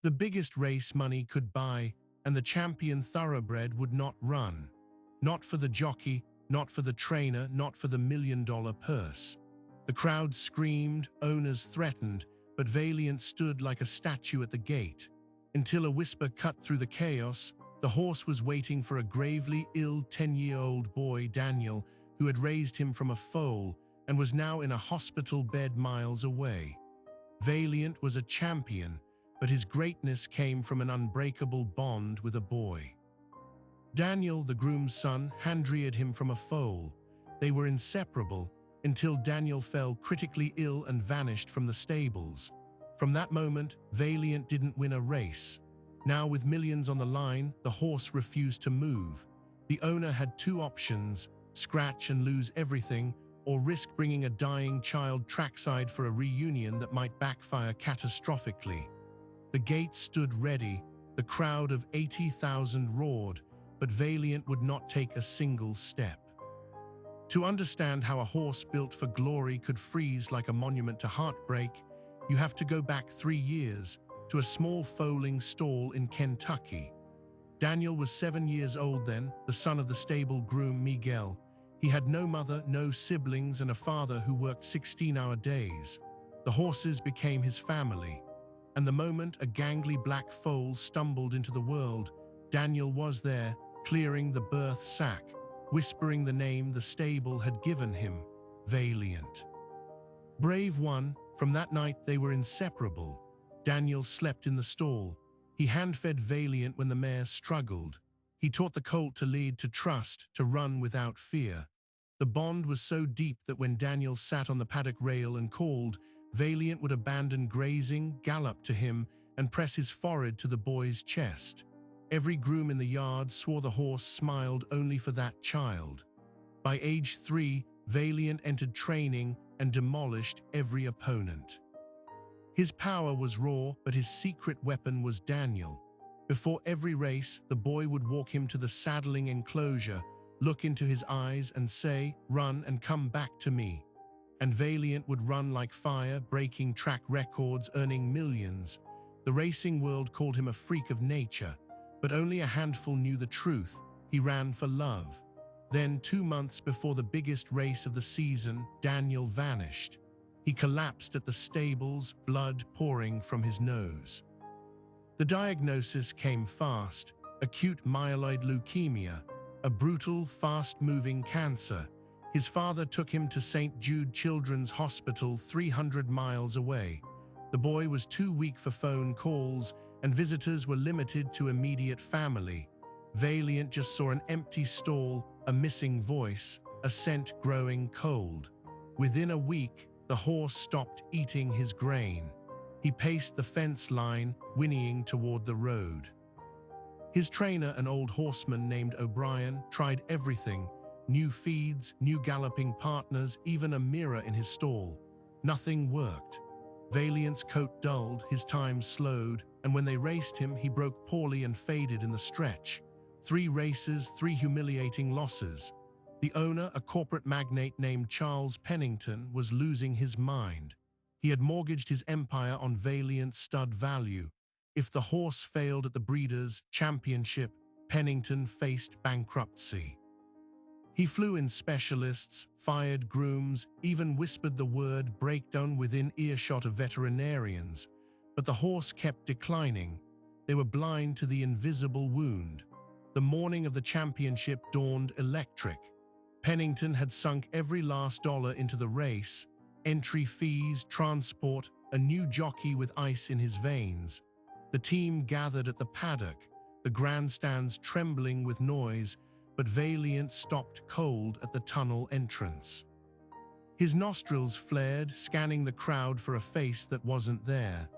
The biggest race money could buy, and the champion thoroughbred would not run. Not for the jockey, not for the trainer, not for the $1 million purse. The crowd screamed, owners threatened, but Valiant stood like a statue at the gate. Until a whisper cut through the chaos, the horse was waiting for a gravely ill 10-year-old boy, Daniel, who had raised him from a foal and was now in a hospital bed miles away. Valiant was a champion, but his greatness came from an unbreakable bond with a boy. Daniel, the groom's son, hand-reared him from a foal. They were inseparable until Daniel fell critically ill and vanished from the stables. From that moment, Valiant didn't win a race. Now, with millions on the line, the horse refused to move. The owner had two options: scratch and lose everything, or risk bringing a dying child trackside for a reunion that might backfire catastrophically. The gates stood ready, the crowd of 80,000 roared, but Valiant would not take a single step. To understand how a horse built for glory could freeze like a monument to heartbreak, you have to go back 3 years to a small foaling stall in Kentucky. Daniel was 7 years old then, the son of the stable groom Miguel. He had no mother, no siblings, and a father who worked 16-hour days. The horses became his family. And the moment a gangly black foal stumbled into the world, Daniel was there, clearing the birth sack, whispering the name the stable had given him, Valiant. Brave one, from that night they were inseparable. Daniel slept in the stall. He hand-fed Valiant when the mare struggled. He taught the colt to lead, to trust, to run without fear. The bond was so deep that when Daniel sat on the paddock rail and called, Valiant would abandon grazing, gallop to him, and press his forehead to the boy's chest. Every groom in the yard swore the horse smiled only for that child. By age 3, Valiant entered training and demolished every opponent. His power was raw, but his secret weapon was Daniel. Before every race, the boy would walk him to the saddling enclosure, look into his eyes and say, "Run and come back to me." And Valiant would run like fire, breaking track records, earning millions. The racing world called him a freak of nature, but only a handful knew the truth. He ran for love. Then, 2 months before the biggest race of the season, Daniel vanished. He collapsed at the stables, blood pouring from his nose. The diagnosis came fast: acute myeloid leukemia, a brutal, fast-moving cancer. His father took him to St. Jude Children's Hospital 300 miles away. The boy was too weak for phone calls, and visitors were limited to immediate family. Valiant just saw an empty stall, a missing voice, a scent growing cold. Within a week, the horse stopped eating his grain. He paced the fence line, whinnying toward the road. His trainer, an old horseman named O'Brien, tried everything: new feeds, new galloping partners, even a mirror in his stall. Nothing worked. Valiant's coat dulled, his time slowed, and when they raced him, he broke poorly and faded in the stretch. 3 races, 3 humiliating losses. The owner, a corporate magnate named Charles Pennington, was losing his mind. He had mortgaged his empire on Valiant's stud value. If the horse failed at the Breeders' Championship, Pennington faced bankruptcy. He flew in specialists, fired grooms, even whispered the word breakdown within earshot of veterinarians. But the horse kept declining. They were blind to the invisible wound. The morning of the championship dawned electric. Pennington had sunk every last dollar into the race: entry fees, transport, a new jockey with ice in his veins. The team gathered at the paddock, the grandstands trembling with noise, but Valiant stopped cold at the tunnel entrance. His nostrils flared, scanning the crowd for a face that wasn't there.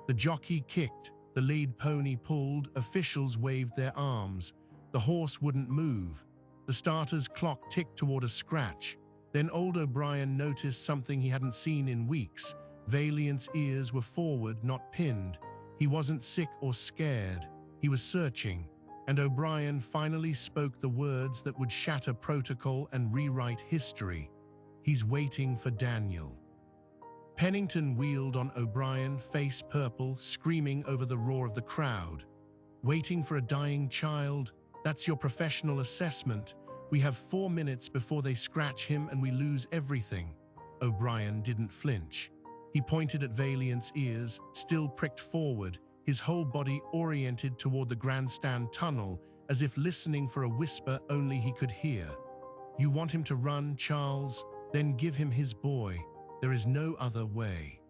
The jockey kicked, the lead pony pulled, officials waved their arms. The horse wouldn't move. The starter's clock ticked toward a scratch. Then old O'Brien noticed something he hadn't seen in weeks. Valiant's ears were forward, not pinned. He wasn't sick or scared. He was searching. And O'Brien finally spoke the words that would shatter protocol and rewrite history. "He's waiting for Daniel." Pennington wheeled on O'Brien, face purple, screaming over the roar of the crowd. Waiting for a dying child? That's your professional assessment. We have 4 minutes before they scratch him and we lose everything. O'Brien didn't flinch. He pointed at Valiant's ears, still pricked forward, his whole body oriented toward the grandstand tunnel, as if listening for a whisper only he could hear. You want him to run, Charles? Then give him his boy. There is no other way.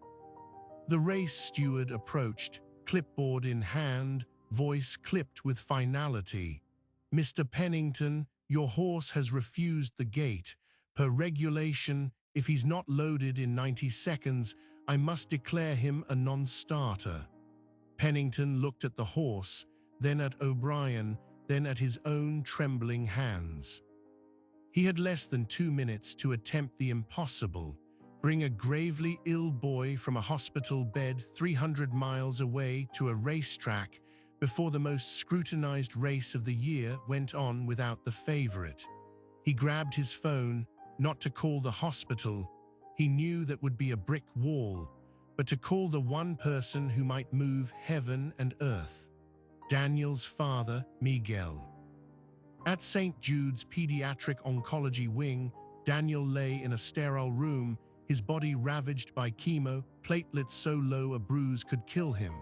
The race steward approached, clipboard in hand, voice clipped with finality. Mr. Pennington, your horse has refused the gate. Per regulation, if he's not loaded in 90 seconds, I must declare him a non-starter. Pennington looked at the horse, then at O'Brien, then at his own trembling hands. He had less than 2 minutes to attempt the impossible. Bring a gravely ill boy from a hospital bed 300 miles away to a racetrack before the most scrutinized race of the year went on without the favorite. He grabbed his phone, not to call the hospital. He knew that would be a brick wall, but to call the one person who might move heaven and earth. Daniel's father, Miguel. At St. Jude's Pediatric Oncology Wing, Daniel lay in a sterile room, his body ravaged by chemo, platelets so low a bruise could kill him.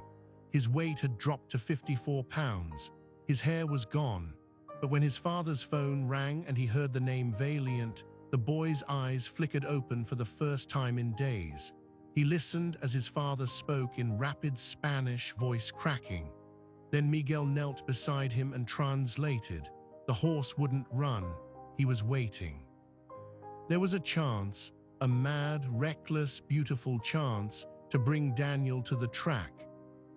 His weight had dropped to 54 pounds. His hair was gone. But when his father's phone rang and he heard the name Valiant, the boy's eyes flickered open for the first time in days. He listened as his father spoke in rapid Spanish, voice cracking. Then Miguel knelt beside him and translated. The horse wouldn't run. He was waiting. There was a chance, a mad, reckless, beautiful chance, to bring Daniel to the track.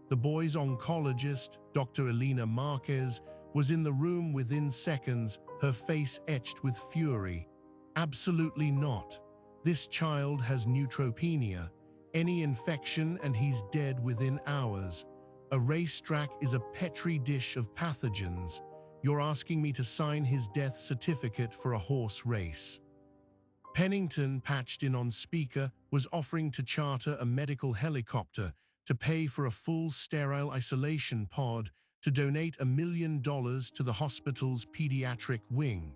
The boy's oncologist, Dr. Elena Marquez, was in the room within seconds, her face etched with fury. Absolutely not. This child has neutropenia. Any infection and he's dead within hours. A racetrack is a petri dish of pathogens. You're asking me to sign his death certificate for a horse race. Pennington, patched in on speaker, was offering to charter a medical helicopter, to pay for a full sterile isolation pod, to donate $1 million to the hospital's pediatric wing.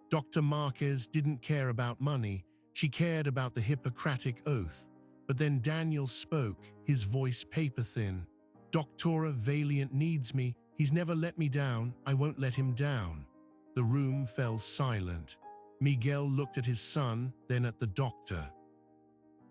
Dr. Marquez didn't care about money, she cared about the Hippocratic Oath. But then Daniel spoke, his voice paper-thin. Doctora Valiant needs me, he's never let me down, I won't let him down. The room fell silent. Miguel looked at his son, then at the doctor.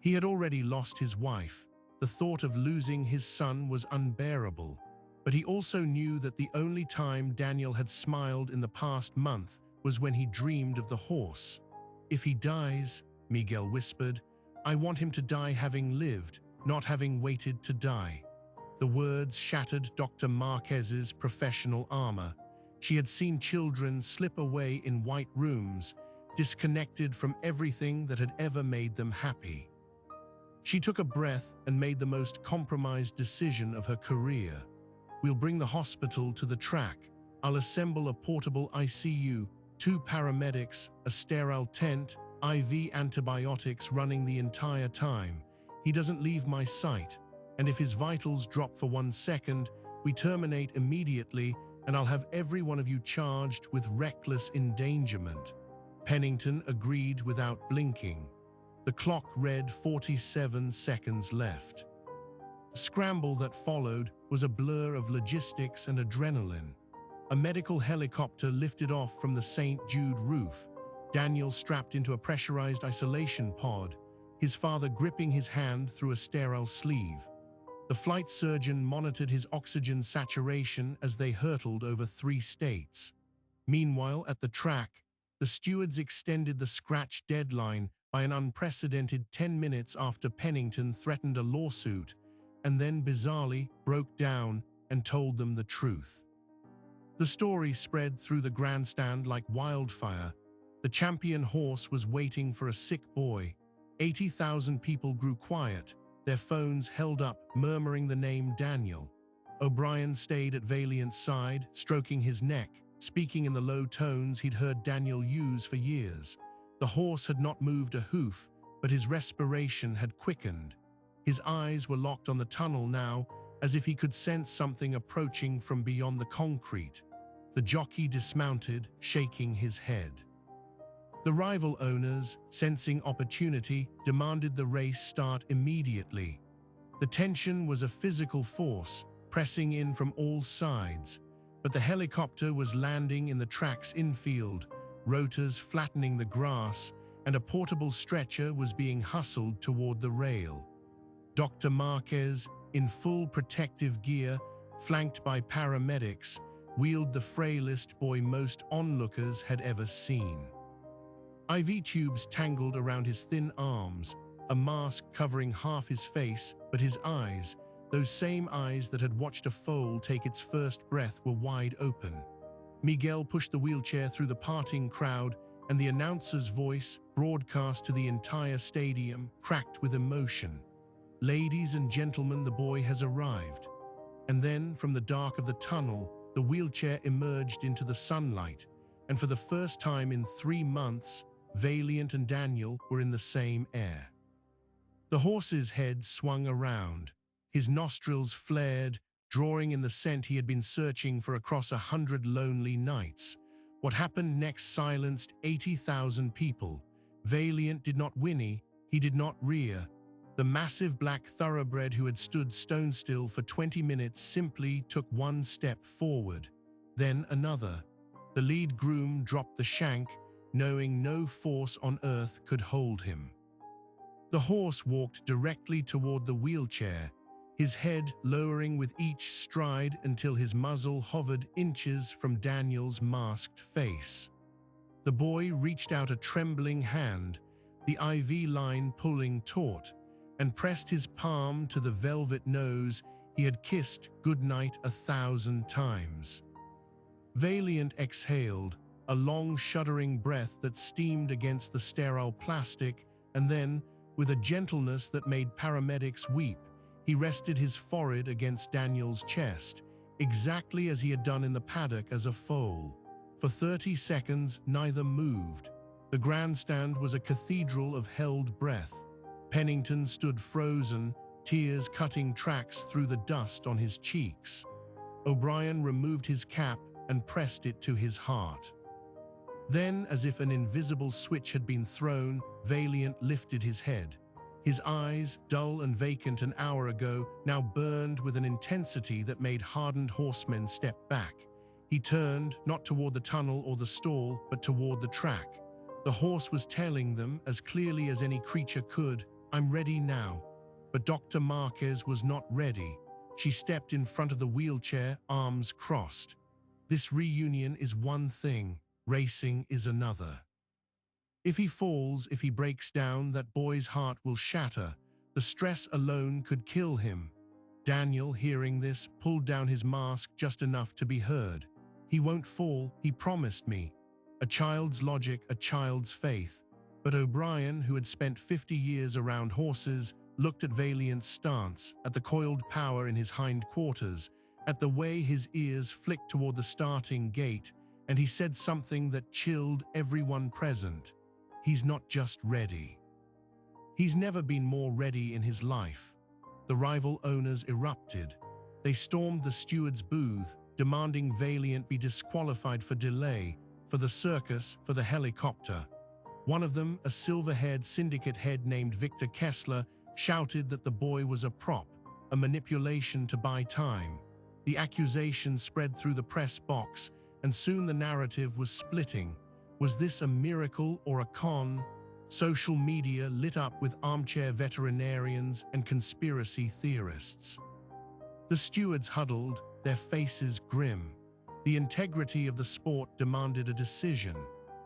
He had already lost his wife. The thought of losing his son was unbearable. But he also knew that the only time Daniel had smiled in the past month was when he dreamed of the horse. If he dies, Miguel whispered, I want him to die having lived, not having waited to die. The words shattered Dr. Marquez's professional armor. She had seen children slip away in white rooms, disconnected from everything that had ever made them happy. She took a breath and made the most compromised decision of her career. We'll bring the hospital to the track. I'll assemble a portable ICU, 2 paramedics, a sterile tent, IV antibiotics running the entire time. He doesn't leave my sight, and if his vitals drop for 1 second, we terminate immediately, and I'll have every one of you charged with reckless endangerment. Pennington agreed without blinking. The clock read 47 seconds left. The scramble that followed was a blur of logistics and adrenaline. A medical helicopter lifted off from the St. Jude roof, Daniel strapped into a pressurized isolation pod, his father gripping his hand through a sterile sleeve. The flight surgeon monitored his oxygen saturation as they hurtled over 3 states. Meanwhile, at the track, the stewards extended the scratch deadline by an unprecedented 10 minutes after Pennington threatened a lawsuit, and then bizarrely broke down and told them the truth. The story spread through the grandstand like wildfire. The champion horse was waiting for a sick boy. 80,000 people grew quiet, their phones held up, murmuring the name Daniel. O'Brien stayed at Valiant's side, stroking his neck, speaking in the low tones he'd heard Daniel use for years. The horse had not moved a hoof, but his respiration had quickened. His eyes were locked on the tunnel now, as if he could sense something approaching from beyond the concrete. The jockey dismounted, shaking his head. The rival owners, sensing opportunity, demanded the race start immediately. The tension was a physical force, pressing in from all sides, but the helicopter was landing in the track's infield, rotors flattening the grass, and a portable stretcher was being hustled toward the rail. Dr. Marquez, in full protective gear, flanked by paramedics, wheeled the frailest boy most onlookers had ever seen. IV tubes tangled around his thin arms, a mask covering half his face, but his eyes, those same eyes that had watched a foal take its first breath, were wide open. Miguel pushed the wheelchair through the parting crowd, and the announcer's voice, broadcast to the entire stadium, cracked with emotion. "Ladies and gentlemen, the boy has arrived." And then, from the dark of the tunnel, the wheelchair emerged into the sunlight, and for the first time in 3 months, Valiant and Daniel were in the same air. The horse's head swung around. His nostrils flared, drawing in the scent he had been searching for across 100 lonely nights. What happened next silenced 80,000 people. Valiant did not whinny, he did not rear. The massive black thoroughbred who had stood stone still for 20 minutes simply took one step forward, then another. The lead groom dropped the shank, knowing no force on earth could hold him. The horse walked directly toward the wheelchair, his head lowering with each stride until his muzzle hovered inches from Daniel's masked face. The boy reached out a trembling hand, the IV line pulling taut, and pressed his palm to the velvet nose he had kissed goodnight 1,000 times. Valiant exhaled, a long shuddering breath that steamed against the sterile plastic, and then, with a gentleness that made paramedics weep, he rested his forehead against Daniel's chest, exactly as he had done in the paddock as a foal. For 30 seconds, neither moved. The grandstand was a cathedral of held breath. Pennington stood frozen, tears cutting tracks through the dust on his cheeks. O'Brien removed his cap and pressed it to his heart. Then, as if an invisible switch had been thrown, Valiant lifted his head. His eyes, dull and vacant an hour ago, now burned with an intensity that made hardened horsemen step back. He turned, not toward the tunnel or the stall, but toward the track. The horse was telling them, as clearly as any creature could, "I'm ready now." But Dr. Marquez was not ready. She stepped in front of the wheelchair, arms crossed. "This reunion is one thing. Racing is another. If he falls, if he breaks down, that boy's heart will shatter. The stress alone could kill him." Daniel, hearing this, pulled down his mask just enough to be heard. "He won't fall, he promised me." A child's logic, a child's faith. But O'Brien, who had spent 50 years around horses, looked at Valiant's stance, at the coiled power in his hindquarters, at the way his ears flicked toward the starting gate, and he said something that chilled everyone present. "He's not just ready. He's never been more ready in his life." The rival owners erupted. They stormed the steward's booth, demanding Valiant be disqualified for delay, for the circus, for the helicopter. One of them, a silver-haired syndicate head named Victor Kessler, shouted that the boy was a prop, a manipulation to buy time. The accusation spread through the press box, and soon the narrative was splitting. Was this a miracle or a con? Social media lit up with armchair veterinarians and conspiracy theorists. The stewards huddled, their faces grim. The integrity of the sport demanded a decision.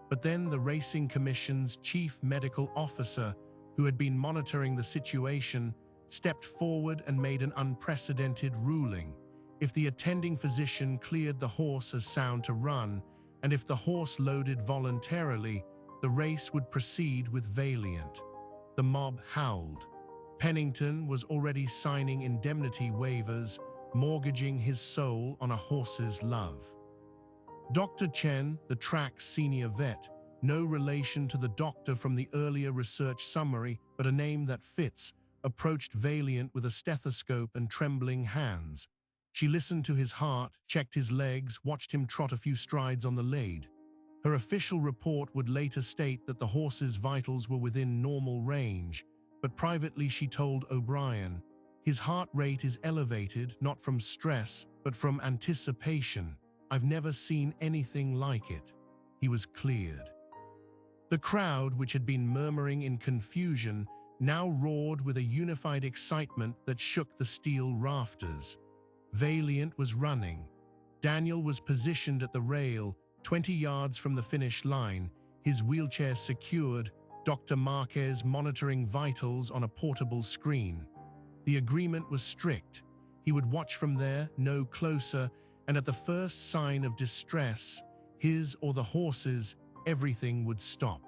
But then the Racing Commission's chief medical officer, who had been monitoring the situation, stepped forward and made an unprecedented ruling. If the attending physician cleared the horse as sound to run, and if the horse loaded voluntarily, the race would proceed with Valiant. The mob howled. Pennington was already signing indemnity waivers, mortgaging his soul on a horse's love. Dr. Chen, the track's senior vet, no relation to the doctor from the earlier research summary, but a name that fits, approached Valiant with a stethoscope and trembling hands. She listened to his heart, checked his legs, watched him trot a few strides on the lead. Her official report would later state that the horse's vitals were within normal range, but privately she told O'Brien, "His heart rate is elevated, not from stress, but from anticipation. I've never seen anything like it." He was cleared. The crowd, which had been murmuring in confusion, now roared with a unified excitement that shook the steel rafters. Valiant was running. Daniel was positioned at the rail, 20 yards from the finish line, his wheelchair secured, Dr. Marquez monitoring vitals on a portable screen. The agreement was strict. He would watch from there, no closer, and at the first sign of distress, his or the horse's, everything would stop.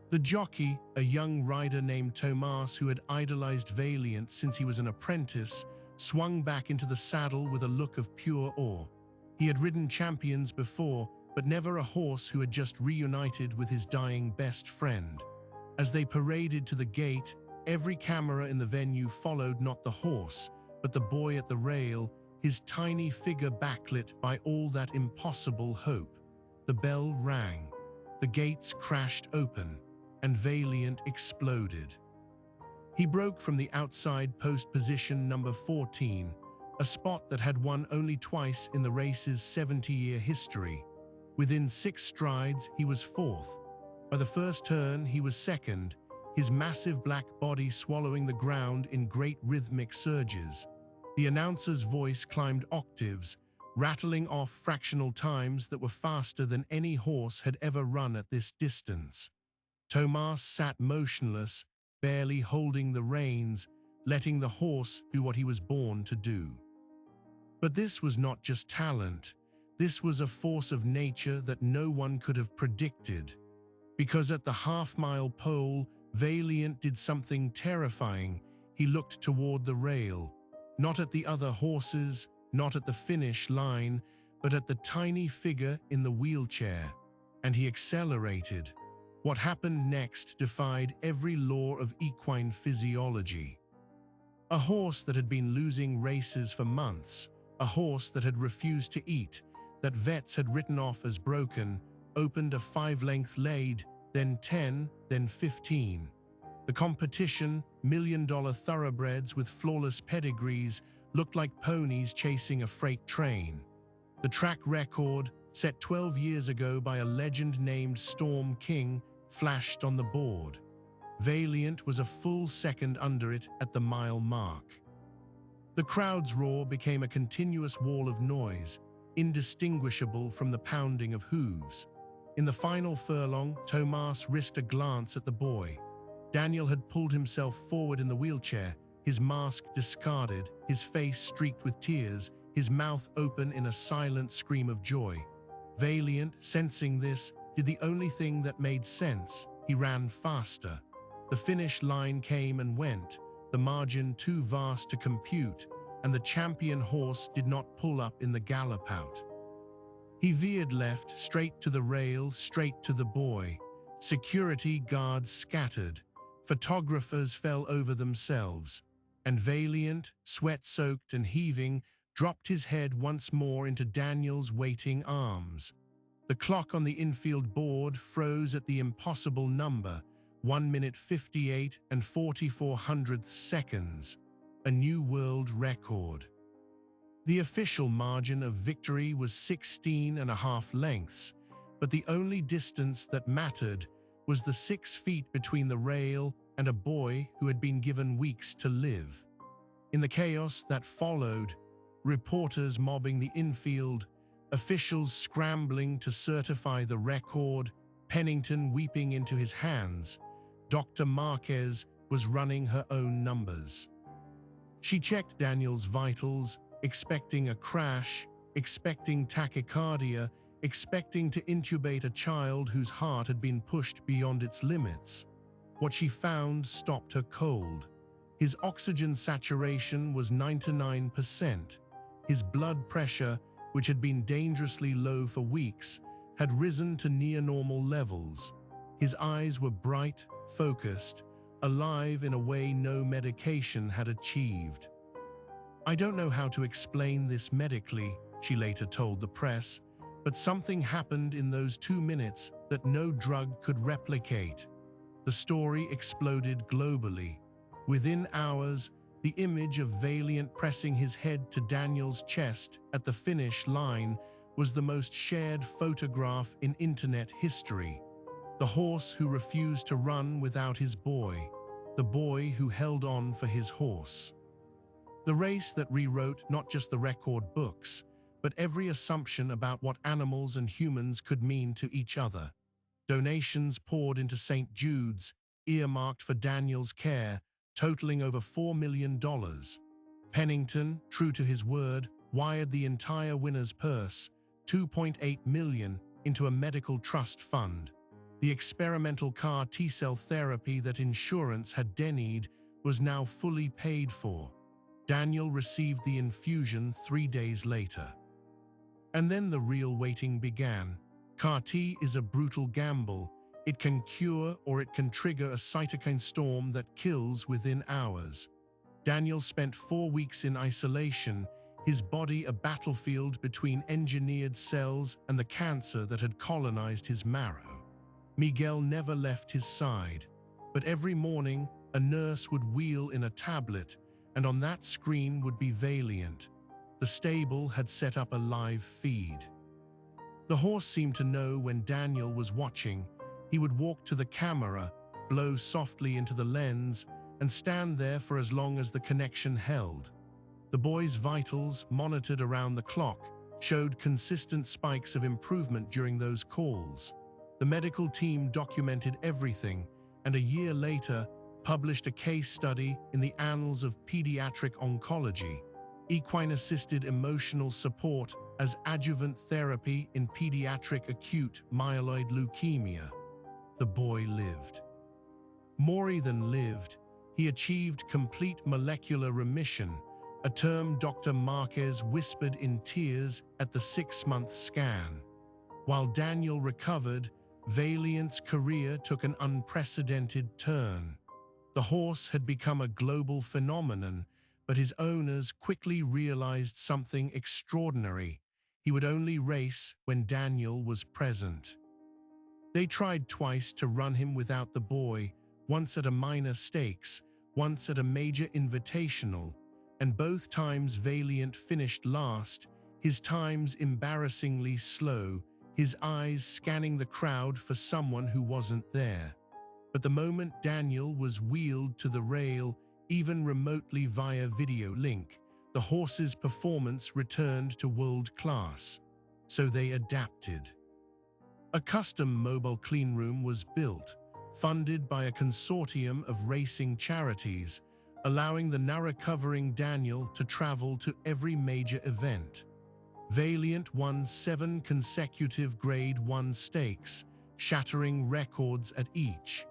The jockey, a young rider named Tomas who had idolized Valiant since he was an apprentice, swung back into the saddle with a look of pure awe. He had ridden champions before, but never a horse who had just reunited with his dying best friend. As they paraded to the gate, every camera in the venue followed not the horse, but the boy at the rail, his tiny figure backlit by all that impossible hope. The bell rang, the gates crashed open, and Valiant exploded. He broke from the outside post position number 14, a spot that had won only twice in the race's 70-year history. Within 6 strides, he was fourth. By the first turn, he was second, his massive black body swallowing the ground in great rhythmic surges. The announcer's voice climbed octaves, rattling off fractional times that were faster than any horse had ever run at this distance. Tomas sat motionless, barely holding the reins, letting the horse do what he was born to do. But this was not just talent. This was a force of nature that no one could have predicted. Because at the half-mile pole, Valiant did something terrifying. He looked toward the rail, not at the other horses, not at the finish line, but at the tiny figure in the wheelchair. And he accelerated. What happened next defied every law of equine physiology. A horse that had been losing races for months, a horse that had refused to eat, that vets had written off as broken, opened a 5-length lead, then 10, then 15. The competition, million-dollar thoroughbreds with flawless pedigrees, looked like ponies chasing a freight train. The track record, set 12 years ago by a legend named Storm King, flashed on the board. Valiant was a full second under it at the mile mark. The crowd's roar became a continuous wall of noise, indistinguishable from the pounding of hooves. In the final furlong, Tomas risked a glance at the boy. Daniel had pulled himself forward in the wheelchair, his mask discarded, his face streaked with tears, his mouth open in a silent scream of joy. Valiant, sensing this, did the only thing that made sense. He ran faster. The finish line came and went, the margin too vast to compute, and the champion horse did not pull up in the gallop out. He veered left, straight to the rail, straight to the boy. Security guards scattered. Photographers fell over themselves. And Valiant, sweat-soaked and heaving, dropped his head once more into Daniel's waiting arms. The clock on the infield board froze at the impossible number, 1 minute 58 and 44 seconds, a new world record. The official margin of victory was 16.5 lengths, but the only distance that mattered was the 6 feet between the rail and a boy who had been given weeks to live. In the chaos that followed, reporters mobbing the infield, officials scrambling to certify the record, Pennington weeping into his hands, Dr. Marquez was running her own numbers. She checked Daniel's vitals, expecting a crash, expecting tachycardia, expecting to intubate a child whose heart had been pushed beyond its limits. What she found stopped her cold. His oxygen saturation was 99%. His blood pressure, which had been dangerously low for weeks, had risen to near normal levels. His eyes were bright, focused, alive in a way no medication had achieved. "I don't know how to explain this medically," she later told the press, "but something happened in those 2 minutes that no drug could replicate." The story exploded globally. Within hours, the image of Valiant pressing his head to Daniel's chest at the finish line was the most shared photograph in internet history. The horse who refused to run without his boy, the boy who held on for his horse. The race that rewrote not just the record books, but every assumption about what animals and humans could mean to each other. Donations poured into St. Jude's, earmarked for Daniel's care, totaling over $4 million. Pennington, true to his word, wired the entire winner's purse, $2.8 million, into a medical trust fund. The experimental CAR T-cell therapy that insurance had denied was now fully paid for. Daniel received the infusion 3 days later. And then the real waiting began. CAR T is a brutal gamble. It can cure or it can trigger a cytokine storm that kills within hours. Daniel spent 4 weeks in isolation, his body a battlefield between engineered cells and the cancer that had colonized his marrow. Miguel never left his side, but every morning a nurse would wheel in a tablet, and on that screen would be Valiant. The stable had set up a live feed. The horse seemed to know when Daniel was watching. He would walk to the camera, blow softly into the lens, and stand there for as long as the connection held. The boy's vitals, monitored around the clock, showed consistent spikes of improvement during those calls. The medical team documented everything, and a year later, published a case study in the Annals of Pediatric Oncology, Equine-Assisted Emotional Support as Adjuvant Therapy in Pediatric Acute Myeloid Leukemia. The boy lived. More than lived, he achieved complete molecular remission, a term Dr. Marquez whispered in tears at the 6-month scan. While Daniel recovered, Valiant's career took an unprecedented turn. The horse had become a global phenomenon, but his owners quickly realized something extraordinary. He would only race when Daniel was present. They tried twice to run him without the boy, once at a minor stakes, once at a major invitational, and both times Valiant finished last, his times embarrassingly slow, his eyes scanning the crowd for someone who wasn't there. But the moment Daniel was wheeled to the rail, even remotely via video link, the horse's performance returned to world class. So they adapted. A custom mobile cleanroom was built, funded by a consortium of racing charities, allowing the now recovering Daniel to travel to every major event. Valiant won 7 consecutive Grade 1 stakes, shattering records at each.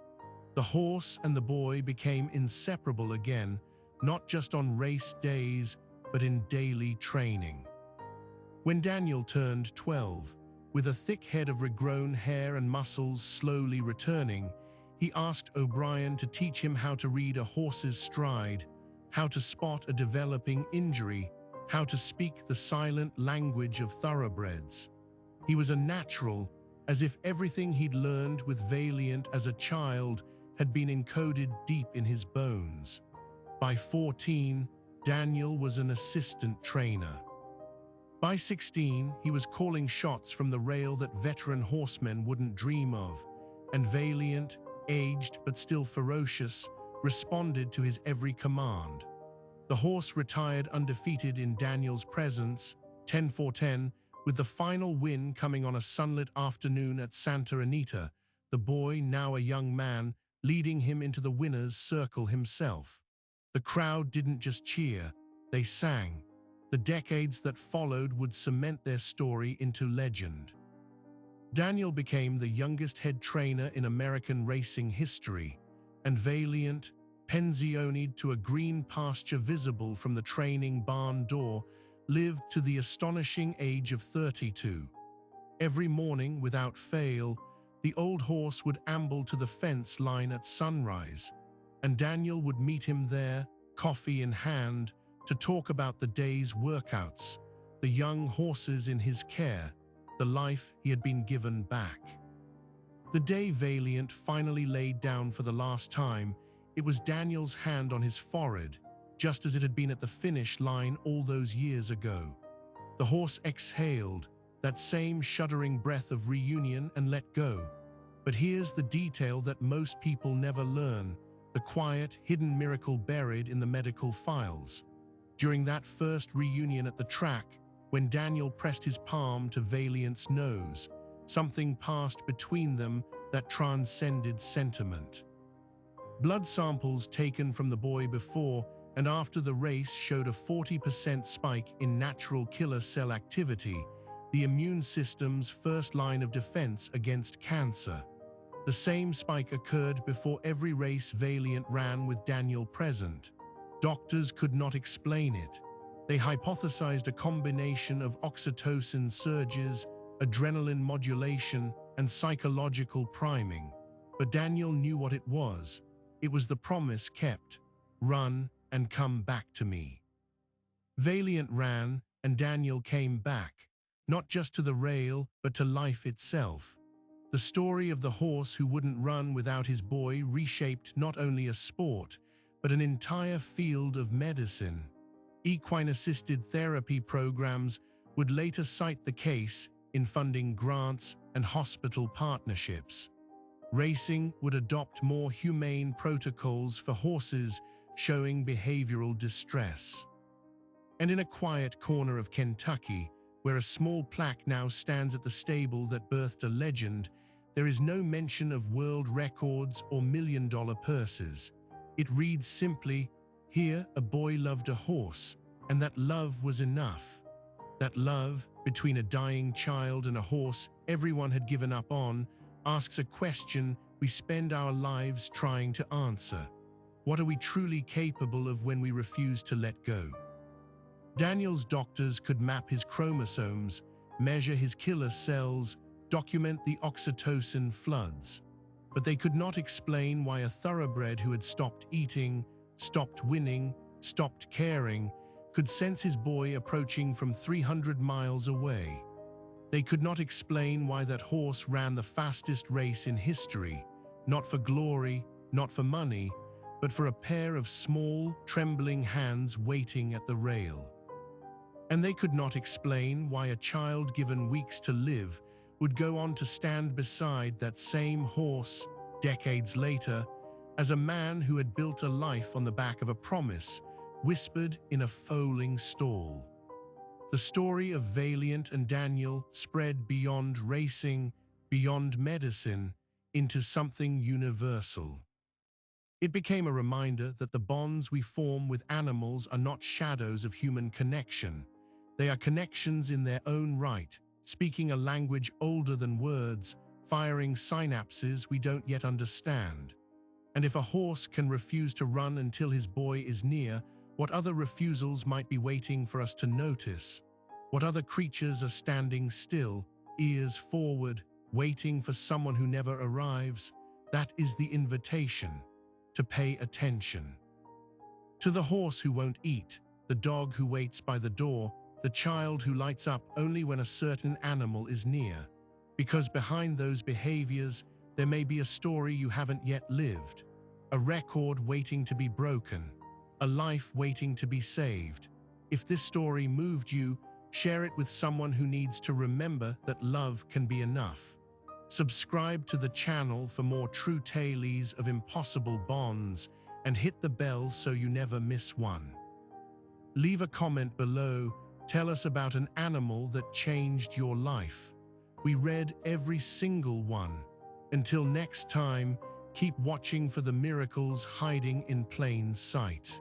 The horse and the boy became inseparable again, not just on race days, but in daily training. When Daniel turned 12, with a thick head of regrown hair and muscles slowly returning, he asked O'Brien to teach him how to read a horse's stride, how to spot a developing injury, how to speak the silent language of thoroughbreds. He was a natural, as if everything he'd learned with Valiant as a child had been encoded deep in his bones. By 14, Daniel was an assistant trainer. By 16, he was calling shots from the rail that veteran horsemen wouldn't dream of, and Valiant, aged but still ferocious, responded to his every command. The horse retired undefeated in Daniel's presence, 10-4-10, with the final win coming on a sunlit afternoon at Santa Anita, the boy, now a young man, leading him into the winner's circle himself. The crowd didn't just cheer, they sang. The decades that followed would cement their story into legend. Daniel became the youngest head trainer in American racing history, and Valiant, pensioned to a green pasture visible from the training barn door, lived to the astonishing age of 32. Every morning, without fail, the old horse would amble to the fence line at sunrise, and Daniel would meet him there, coffee in hand, to talk about the day's workouts, the young horses in his care, the life he had been given back. The day Valiant finally laid down for the last time, it was Daniel's hand on his forehead, just as it had been at the finish line all those years ago. The horse exhaled, that same shuddering breath of reunion, and let go. But here's the detail that most people never learn, the quiet, hidden miracle buried in the medical files. During that first reunion at the track, when Daniel pressed his palm to Valiant's nose, something passed between them that transcended sentiment. Blood samples taken from the boy before and after the race showed a 40% spike in natural killer cell activity, the immune system's first line of defense against cancer. The same spike occurred before every race Valiant ran with Daniel present. Doctors could not explain it. They hypothesized a combination of oxytocin surges, adrenaline modulation, and psychological priming. But Daniel knew what it was. It was the promise kept: run and come back to me. Valiant ran, and Daniel came back, not just to the rail, but to life itself. The story of the horse who wouldn't run without his boy reshaped not only a sport, but an entire field of medicine. Equine-assisted therapy programs would later cite the case in funding grants and hospital partnerships. Racing would adopt more humane protocols for horses showing behavioral distress. And in a quiet corner of Kentucky, where a small plaque now stands at the stable that birthed a legend, there is no mention of world records or million-dollar purses. It reads simply, "Here a boy loved a horse, and that love was enough." That love, between a dying child and a horse everyone had given up on, asks a question we spend our lives trying to answer. What are we truly capable of when we refuse to let go? Daniel's doctors could map his chromosomes, measure his killer cells, document the oxytocin floods. But they could not explain why a thoroughbred who had stopped eating, stopped winning, stopped caring, could sense his boy approaching from 300 miles away. They could not explain why that horse ran the fastest race in history, not for glory, not for money, but for a pair of small, trembling hands waiting at the rail. And they could not explain why a child given weeks to live would go on to stand beside that same horse decades later as a man who had built a life on the back of a promise, whispered in a foaling stall. The story of Valiant and Daniel spread beyond racing, beyond medicine, into something universal. It became a reminder that the bonds we form with animals are not shadows of human connection. They are connections in their own right, speaking a language older than words, firing synapses we don't yet understand. And if a horse can refuse to run until his boy is near, what other refusals might be waiting for us to notice? What other creatures are standing still, ears forward, waiting for someone who never arrives? That is the invitation, to pay attention. To the horse who won't eat, the dog who waits by the door, the child who lights up only when a certain animal is near. Because behind those behaviors, there may be a story you haven't yet lived, a record waiting to be broken, a life waiting to be saved. If this story moved you, share it with someone who needs to remember that love can be enough. Subscribe to the channel for more true tales of impossible bonds, and hit the bell so you never miss one. Leave a comment below. Tell us about an animal that changed your life. We read every single one. Until next time, keep watching for the miracles hiding in plain sight.